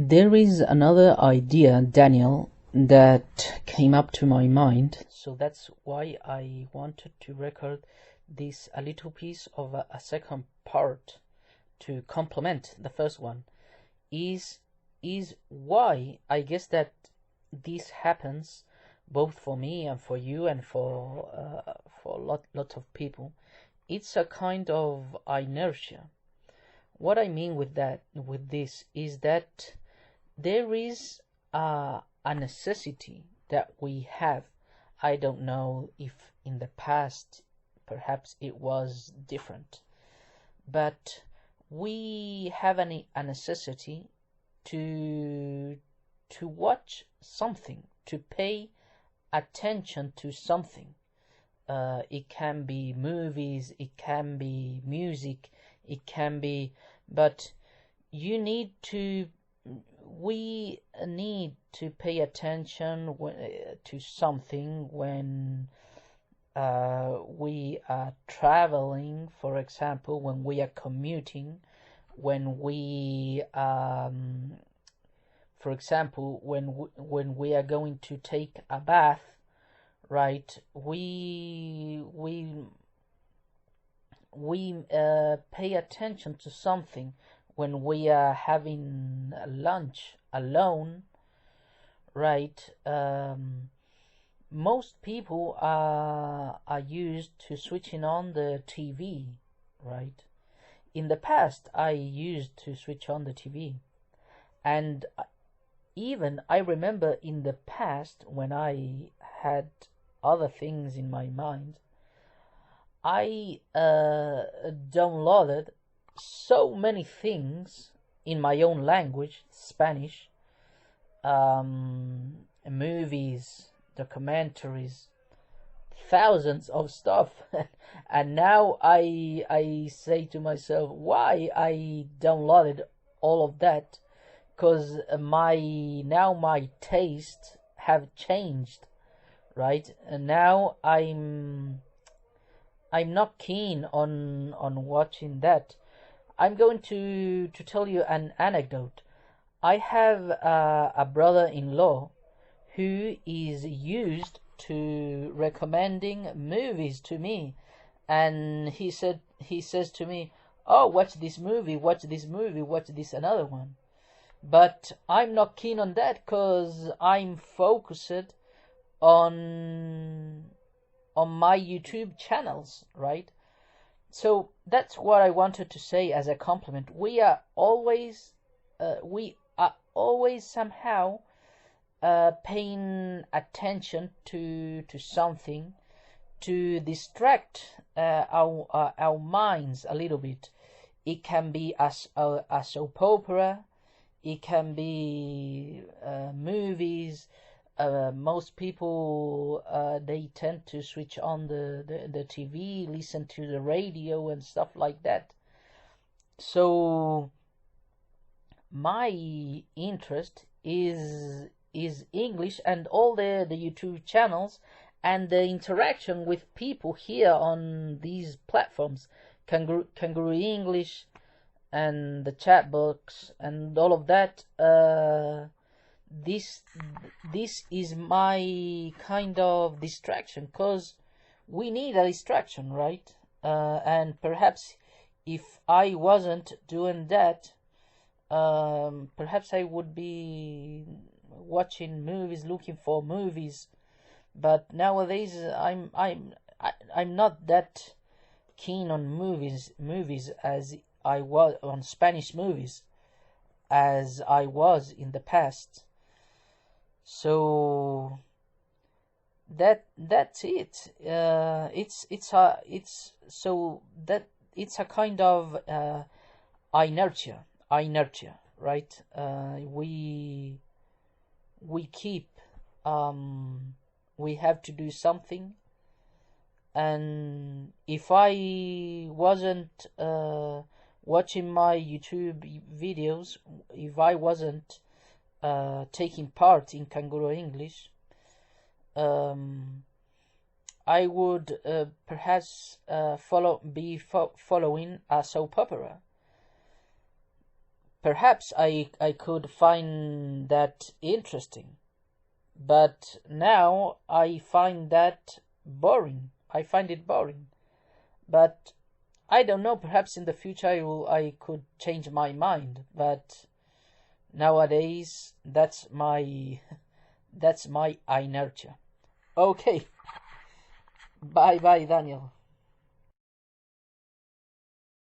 There is another idea, Daniel, that came up to my mind, so that's why I wanted to record this a little piece of a second part to complement the first one. Is why I guess that this happens both for me and for you and for lot of people. It's a kind of inertia. What I mean with this is that there is a necessity that we have. I don't know if in the past perhaps it was different, but we have a necessity to watch something, to pay attention to something. It can be movies, it can be music, it can be, but you need to, we need to pay attention to something when we are traveling, for example, when we are commuting, when we, for example, when we are going to take a bath, right? We pay attention to something when we are having lunch alone, right? Most people are used to switching on the TV, right? In the past, I used to switch on the TV, and even I remember in the past when I had other things in my mind, I downloaded so many things in my own language, Spanish, movies, documentaries, thousands of stuff, and now I say to myself, why I downloaded all of that? Because my taste have changed, right? And now I'm not keen on watching that. I'm going to tell you an anecdote. I have a brother-in-law who is used to recommending movies to me, and he says to me, "Oh, watch this movie, watch this movie, watch this another one." But I'm not keen on that because I'm focused on my YouTube channels, right? So that's what I wanted to say as a compliment. We are always somehow paying attention to something to distract our minds a little bit. It can be a soap opera, it can be movies. Most people they tend to switch on the TV, listen to the radio and stuff like that. So my interest is English and all the YouTube channels and the interaction with people here on these platforms, Kangaroo English and the chat box and all of that. This is my kind of distraction, because we need a distraction, right? And perhaps if I wasn't doing that, perhaps I would be watching movies, looking for movies. But nowadays I'm not that keen on movies as I was on Spanish movies as I was in the past. So that's it. It's a kind of inertia, right? We keep we have to do something, and if I wasn't watching my YouTube videos, if I wasn't taking part in Kangaroo English, I would perhaps following a soap opera. perhaps I could find that interesting, but now I find that boring. I find it boring. But I don't know, perhaps in the future I could change my mind, but nowadays that's my inertia. Okay. Bye bye, Daniel.